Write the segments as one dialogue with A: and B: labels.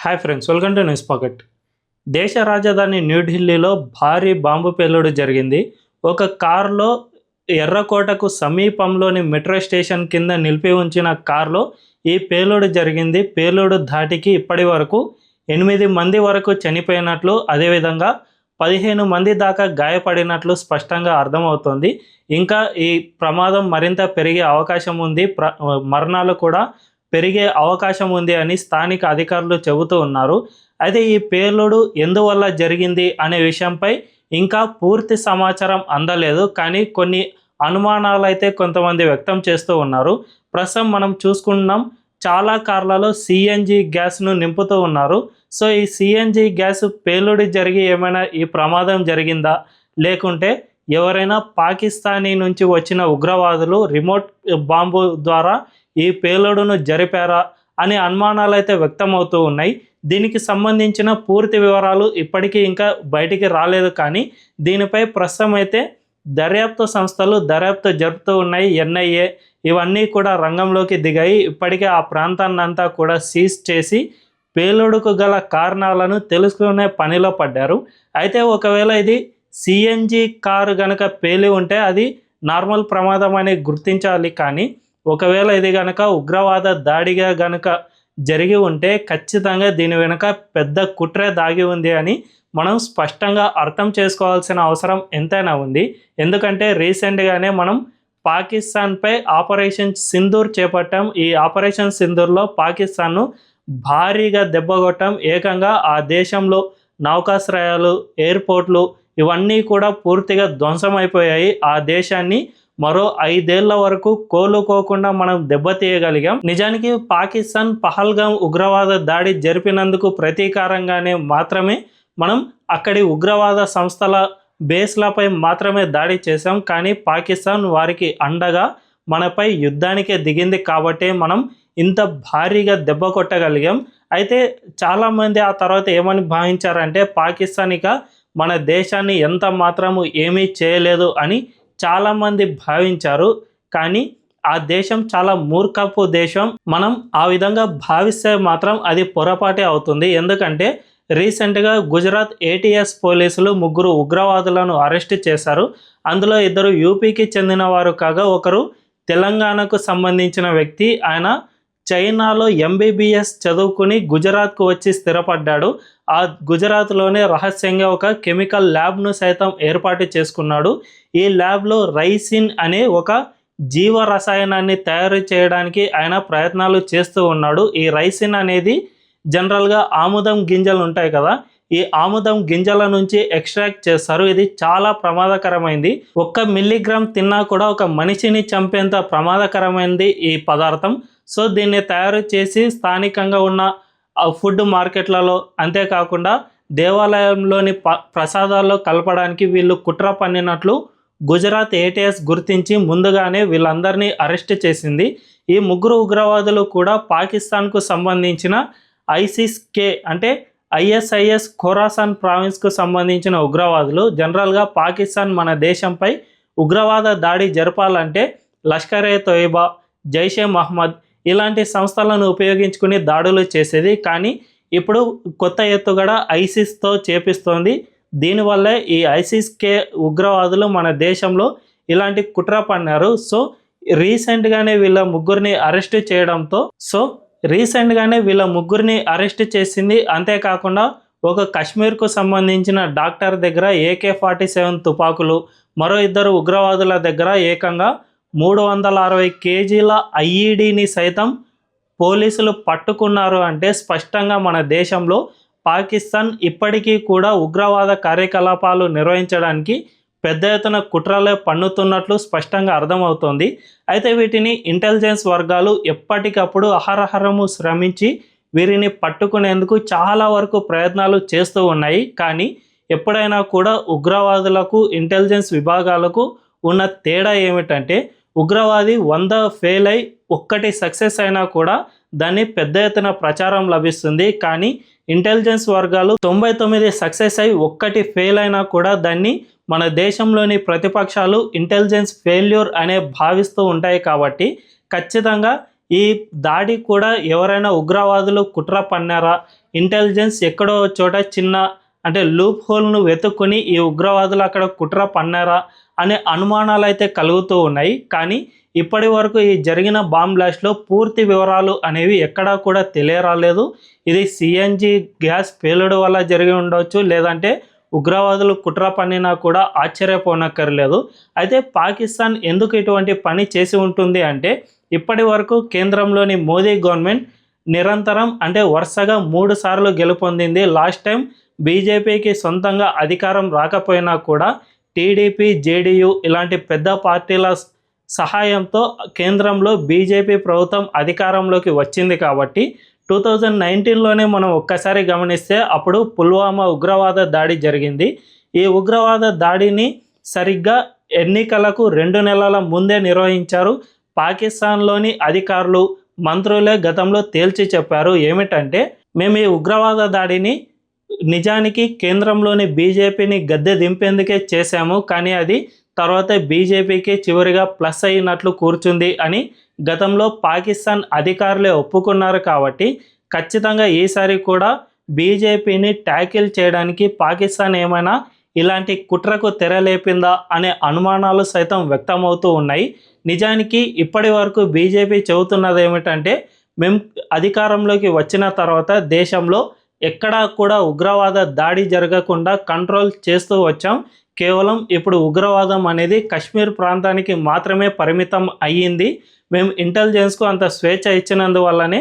A: Hi friends, welcome to news pocket. దేశ రాజధాని న్యూఢిల్లీలో భారీ బాంబు పేలుడు జరిగింది. ఒక కారులో ఎర్రకోటకు సమీపంలోని మెట్రో స్టేషన్ కింద నిలిపి ఉంచిన కారులో ఈ పేలుడు జరిగింది. పేలుడు ధాటికి ఇప్పటి వరకు 8 మంది వరకు చనిపోయినట్లు, అదేవిధంగా 15 మంది దాకా గాయపడినట్లు స్పష్టంగా అర్థమవుతోంది. ఇంకా ఈ ప్రమాదం మరింత పెరిగే అవకాశం ఉంది, మరణాలు కూడా పెరిగే అవకాశం ఉంది అని స్థానిక అధికారులు చెబుతూ ఉన్నారు. అయితే ఈ పేలుడు ఎందువల్ల జరిగింది అనే విషయంపై ఇంకా పూర్తి సమాచారం అందలేదు. కానీ కొన్ని అనుమానాలు అయితే కొంతమంది వ్యక్తం చేస్తూ ఉన్నారు. ప్రస్తుతం మనం చూసుకున్నాం, చాలా కార్లలో సిఎన్జి గ్యాస్ను నింపుతూ ఉన్నారు. సో ఈ సిఎన్జి గ్యాస్ పేలుడు జరిగి ఏమైనా ఈ ప్రమాదం జరిగిందా, లేకుంటే ఎవరైనా పాకిస్తానీ నుంచి వచ్చిన ఉగ్రవాదులు రిమోట్ బాంబు ద్వారా ఈ పేలుడును జరిపారా అనే అనుమానాలు అయితే వ్యక్తమవుతూ ఉన్నాయి. దీనికి సంబంధించిన పూర్తి వివరాలు ఇప్పటికీ ఇంకా బయటికి రాలేదు. కానీ దీనిపై ప్రస్తుతం అయితే దర్యాప్తు సంస్థలు దర్యాప్తు జరుపుతూ ఉన్నాయి. ఎన్ఐఏ ఇవన్నీ కూడా రంగంలోకి దిగాయి. ఇప్పటికే ఆ ప్రాంతాన్ని అంతా కూడా సీజ్ చేసి పేలుడుకు గల కారణాలను తెలుసుకునే పనిలో పడ్డారు. అయితే ఒకవేళ ఇది సిఎన్జి కారు గనక పేలి ఉంటే అది నార్మల్ ప్రమాదం అని గుర్తించాలి. కానీ ఒకవేళ ఇది కనుక ఉగ్రవాద దాడిగా గనుక జరిగి ఉంటే ఖచ్చితంగా దీని వెనుక పెద్ద కుట్రే దాగి ఉంది అని మనం స్పష్టంగా అర్థం చేసుకోవాల్సిన అవసరం ఎంతైనా ఉంది. ఎందుకంటే రీసెంట్గానే మనం పాకిస్తాన్పై ఆపరేషన్ సింధూర్ చేపట్టాం. ఈ ఆపరేషన్ సింధూర్లో పాకిస్తాన్ను భారీగా దెబ్బకొట్టాం. ఏకంగా ఆ దేశంలో నౌకాశ్రయాలు, ఎయిర్పోర్ట్లు ఇవన్నీ కూడా పూర్తిగా ధ్వంసమైపోయాయి. ఆ దేశాన్ని మరో 5 ఏళ్ల వరకు కోలుకోకుండా మనం దెబ్బతీయగలిగాం. నిజానికి పాకిస్తాన్ పహల్గామ్ ఉగ్రవాద దాడి జరిపినందుకు ప్రతీకారంగానే మాత్రమే మనం అక్కడి ఉగ్రవాద సంస్థల బేస్లపై మాత్రమే దాడి చేశాం. కానీ పాకిస్తాన్ వారికి అండగా మనపై యుద్ధానికే దిగింది కాబట్టే మనం ఇంత భారీగా దెబ్బ కొట్టగలిగాం. అయితే చాలామంది ఆ తర్వాత ఏమని భావించారంటే పాకిస్తాన్ ఇక మన దేశాన్ని ఎంత మాత్రము ఏమీ చేయలేదు అని చాలామంది భావించారు. కానీ ఆ దేశం చాలా మూర్ఖపు దేశం. మనం ఆ విధంగా భావిస్తే మాత్రం అది పొరపాటే అవుతుంది. ఎందుకంటే రీసెంట్గా గుజరాత్ ఏటీఎస్ పోలీసులు 3 ఉగ్రవాదులను అరెస్ట్ చేశారు. అందులో 2 యూపీకి చెందిన వారు కాగా ఒకరు తెలంగాణకు సంబంధించిన వ్యక్తి. ఆయన చైనాలో ఎంబీబీఎస్ చదువుకుని గుజరాత్కు వచ్చి స్థిరపడ్డాడు. ఆ గుజరాత్లోనే రహస్యంగా ఒక కెమికల్ ల్యాబ్ను సైతం ఏర్పాటు చేసుకున్నాడు. ఈ ల్యాబ్లో రైసిన్ అనే ఒక జీవ రసాయనాన్ని తయారు చేయడానికి ఆయన ప్రయత్నాలు చేస్తూ ఉన్నాడు. ఈ రైసిన్ అనేది జనరల్గా ఆముదం గింజలు ఉంటాయి కదా, ఈ ఆముదం గింజల నుంచి ఎక్స్ట్రాక్ట్ చేస్తారు. ఇది చాలా ప్రమాదకరమైంది. 1 మిల్లీగ్రామ్ తిన్నా కూడా ఒక మనిషిని చంపేంత ప్రమాదకరమైనది ఈ పదార్థం. సో దీన్ని తయారు చేసి స్థానికంగా ఉన్న ఫుడ్ మార్కెట్లలో, అంతేకాకుండా దేవాలయంలోని ప్రసాదాల్లో కలపడానికి వీళ్ళు కుట్ర పన్నినట్లు గుజరాత్ ఏటీఎస్ గుర్తించి ముందుగానే వీళ్ళందరినీ అరెస్ట్ చేసింది. ఈ 3 ఉగ్రవాదులు కూడా పాకిస్తాన్కు సంబంధించిన ISIS-K అంటే ISIS ఖొరాసాన్ ప్రావిన్స్కు సంబంధించిన ఉగ్రవాదులు. జనరల్గా పాకిస్తాన్ మన దేశంపై ఉగ్రవాద దాడి జరపాలంటే లష్కర్-ఏ-తోయిబా, జైషే మహమ్మద్ ఇలాంటి సంస్థలను ఉపయోగించుకుని దాడులు చేసేది. కానీ ఇప్పుడు కొత్త ఎత్తుగడ ఐసిస్తో చేపిస్తోంది. దీనివల్లే ఈ ISIS-K ఉగ్రవాదులు మన దేశంలో ఇలాంటి కుట్ర పన్నారు. సో రీసెంట్గానే వీళ్ళ ముగ్గురిని అరెస్ట్ చేసింది. అంతేకాకుండా ఒక కశ్మీర్కు సంబంధించిన డాక్టర్ దగ్గర AK-47 తుపాకులు, మరో 2 ఉగ్రవాదుల దగ్గర ఏకంగా 360 కేజీల IEDని సైతం పోలీసులు పట్టుకున్నారు. అంటే స్పష్టంగా మన దేశంలో పాకిస్తాన్ ఇప్పటికీ కూడా ఉగ్రవాద కార్యకలాపాలు నిర్వహించడానికి పెద్ద ఎత్తున కుట్రలే పన్నుతున్నట్లు స్పష్టంగా అర్థమవుతోంది. అయితే వీటిని ఇంటెలిజెన్స్ వర్గాలు ఎప్పటికప్పుడు అహరహరము శ్రమించి వీరిని పట్టుకునేందుకు చాలా వరకు ప్రయత్నాలు చేస్తూ ఉన్నాయి. కానీ ఎప్పుడైనా కూడా ఉగ్రవాదులకు ఇంటెలిజెన్స్ విభాగాలకు ఉన్న తేడా ఏమిటంటే ఉగ్రవాది 100 ఫెయిల్ అయి 1 సక్సెస్ అయినా కూడా దాన్ని పెద్ద ఎత్తున ప్రచారం లభిస్తుంది. కానీ ఇంటెలిజెన్స్ వర్గాలు 99 సక్సెస్ అయి 1 ఫెయిల్ అయినా కూడా దాన్ని మన దేశంలోని ప్రతిపక్షాలు ఇంటెలిజెన్స్ ఫెయిల్యూర్ అనే భావిస్తూ ఉంటాయి. కాబట్టి ఖచ్చితంగా ఈ దాడి కూడా ఎవరైనా ఉగ్రవాదులు కుట్ర పన్నారా, ఇంటెలిజెన్స్ ఎక్కడో చోట చిన్న అంటే లూప్ హోల్ను వెతుక్కుని ఈ ఉగ్రవాదులు అక్కడ కుట్ర పన్నారా అనే అనుమానాలు అయితే కలుగుతూ ఉన్నాయి. కానీ ఇప్పటి వరకు ఈ జరిగిన బాంబ్ బ్లాస్ట్లో పూర్తి వివరాలు అనేవి ఎక్కడా కూడా తెలియరాలేదు. ఇది సిఎన్జి గ్యాస్ పేలుడు వల్ల జరిగి ఉండవచ్చు, లేదంటే ఉగ్రవాదులు కుట్ర పన్నినా కూడా ఆశ్చర్యపోనక్కర్లేదు. అయితే పాకిస్తాన్ ఎందుకు ఇటువంటి పని చేసి ఉంటుంది అంటే, ఇప్పటి వరకు కేంద్రంలోని మోదీ గవర్నమెంట్ నిరంతరం అంటే వరుసగా 3 సార్లు గెలుపొందింది. లాస్ట్ టైం బీజేపీకి సొంతంగా అధికారం రాకపోయినా కూడా టీడీపీ, జేడీయూ ఇలాంటి పెద్ద పార్టీల సహాయంతో కేంద్రంలో బీజేపీ ప్రభుత్వం అధికారంలోకి వచ్చింది. కాబట్టి 2019లోనే మనం ఒక్కసారి గమనిస్తే అప్పుడు పుల్వామా ఉగ్రవాద దాడి జరిగింది. ఈ ఉగ్రవాద దాడిని సరిగ్గా ఎన్నికలకు 2 నెలల ముందే నిర్వహించారు. పాకిస్తాన్లోని అధికారులు, మంత్రులే గతంలో తేల్చి చెప్పారు ఏమిటంటే, మేము ఈ ఉగ్రవాద దాడిని నిజానికి కేంద్రంలోని బీజేపీని గద్దె దింపేందుకే చేశాము, కానీ అది తర్వాత బీజేపీకి చివరిగా ప్లస్ అయినట్లు కూర్చుంది అని గతంలో పాకిస్తాన్ అధికారులే ఒప్పుకున్నారు. కాబట్టి ఖచ్చితంగా ఈసారి కూడా బీజేపీని ట్యాకిల్ చేయడానికి పాకిస్తాన్ ఏమైనా ఇలాంటి కుట్రకు తెరలేపిందా అనే అనుమానాలు సైతం వ్యక్తమవుతూ ఉన్నాయి. నిజానికి ఇప్పటి వరకు బీజేపీ చెబుతున్నది ఏమిటంటే, మేము అధికారంలోకి వచ్చిన తర్వాత దేశంలో ఎక్కడా కూడా ఉగ్రవాద దాడి జరగకుండా కంట్రోల్ చేస్తూ వచ్చాం. కేవలం ఇప్పుడు ఉగ్రవాదం అనేది కశ్మీర్ ప్రాంతానికి మాత్రమే పరిమితం అయ్యింది. మేము ఇంటెలిజెన్స్కు అంత స్వేచ్ఛ ఇచ్చినందువల్లనే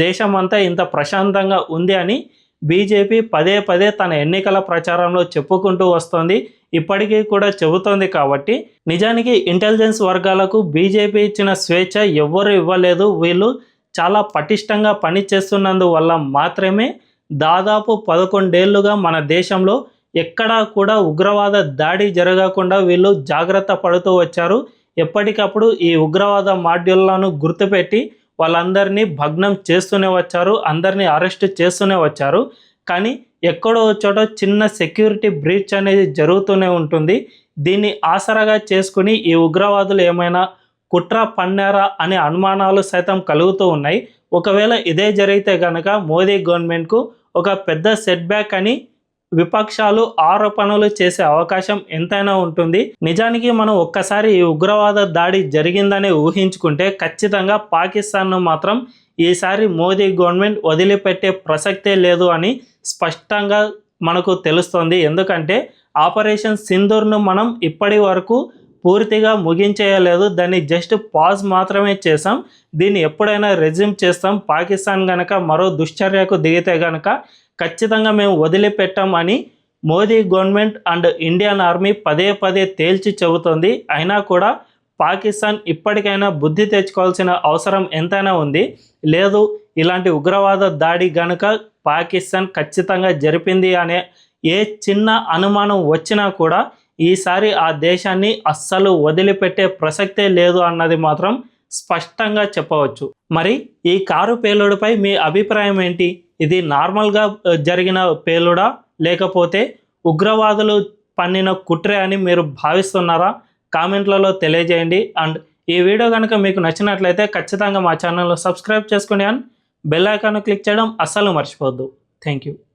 A: దేశం అంతా ఇంత ప్రశాంతంగా ఉంది అని బీజేపీ పదే పదే తన ఎన్నికల ప్రచారంలో చెప్పుకుంటూ వస్తోంది, ఇప్పటికీ కూడా చెబుతోంది. కాబట్టి నిజానికి ఇంటెలిజెన్స్ వర్గాలకు బీజేపీ ఇచ్చిన స్వేచ్ఛ ఎవ్వరూ ఇవ్వలేదు. వీళ్ళు చాలా పటిష్టంగా పనిచేస్తున్నందువల్ల మాత్రమే దాదాపు 11 ఏళ్లుగా మన దేశంలో ఎక్కడా కూడా ఉగ్రవాద దాడి జరగకుండా వీళ్ళు జాగ్రత్త పడుతూ వచ్చారు. ఎప్పటికప్పుడు ఈ ఉగ్రవాద మాడ్యూళ్లను గుర్తుపెట్టి వాళ్ళందరినీ భగ్నం చేస్తూనే వచ్చారు, అందరినీ అరెస్ట్ చేస్తూనే వచ్చారు. కానీ ఎక్కడో చోట చిన్న సెక్యూరిటీ బ్రీచ్ అనేది జరుగుతూనే ఉంటుంది. దీన్ని ఆసరాగా చేసుకుని ఈ ఉగ్రవాదులు ఏమైనా కుట్ర పన్నారా అనే అనుమానాలు సైతం కలుగుతూ ఉన్నాయి. ఒకవేళ ఇదే జరిగితే కనుక మోదీ గవర్నమెంట్కు ఒక పెద్ద సెట్ బ్యాక్ అని విపక్షాలు ఆరోపణలు చేసే అవకాశం ఎంతైనా ఉంటుంది. నిజానికి మనం ఒక్కసారి ఈ ఉగ్రవాద దాడి జరిగిందని ఊహించుకుంటే ఖచ్చితంగా పాకిస్తాన్ను మాత్రం ఈసారి మోదీ గవర్నమెంట్ వదిలిపెట్టే ప్రసక్తే లేదు అని స్పష్టంగా మనకు తెలుస్తోంది. ఎందుకంటే ఆపరేషన్ సింధూర్ను మనం ఇప్పటి వరకు పూర్తిగా ముగించేయలేదు, దాన్ని జస్ట్ పాజ్ మాత్రమే చేసాం. దీన్ని ఎప్పుడైనా రెజ్యూమ్ చేస్తాం. పాకిస్తాన్ కనుక మరో దుశ్చర్యకు దిగితే కనుక ఖచ్చితంగా మేము వదిలిపెట్టాం అని Modi government and Indian army పదే పదే తేల్చి చెబుతోంది. అయినా కూడా పాకిస్తాన్ ఇప్పటికైనా బుద్ధి తెచ్చుకోవాల్సిన అవసరం ఎంతైనా ఉంది. లేదు, ఇలాంటి ఉగ్రవాద దాడి కనుక పాకిస్తాన్ ఖచ్చితంగా జరిపింది అనే ఏ చిన్న అనుమానం వచ్చినా కూడా ఈసారి ఆ దేశాన్ని అస్సలు వదిలిపెట్టే ప్రసక్తే లేదు అన్నది మాత్రం స్పష్టంగా చెప్పవచ్చు. మరి ఈ కారు పేలుడుపై మీ అభిప్రాయం ఏంటి? ఇది నార్మల్గా జరిగిన పేలుడా, లేకపోతే ఉగ్రవాదులు పన్నిన కుట్రే అని మీరు భావిస్తున్నారా? కామెంట్లలో తెలియజేయండి. అండ్ ఈ వీడియో కనుక మీకు నచ్చినట్లయితే ఖచ్చితంగా మా ఛానల్ను సబ్స్క్రైబ్ చేసుకుని అండ్ బెల్ ఐకాన్ క్లిక్ చేయడం అస్సలు మర్చిపోవద్దు. Thank you.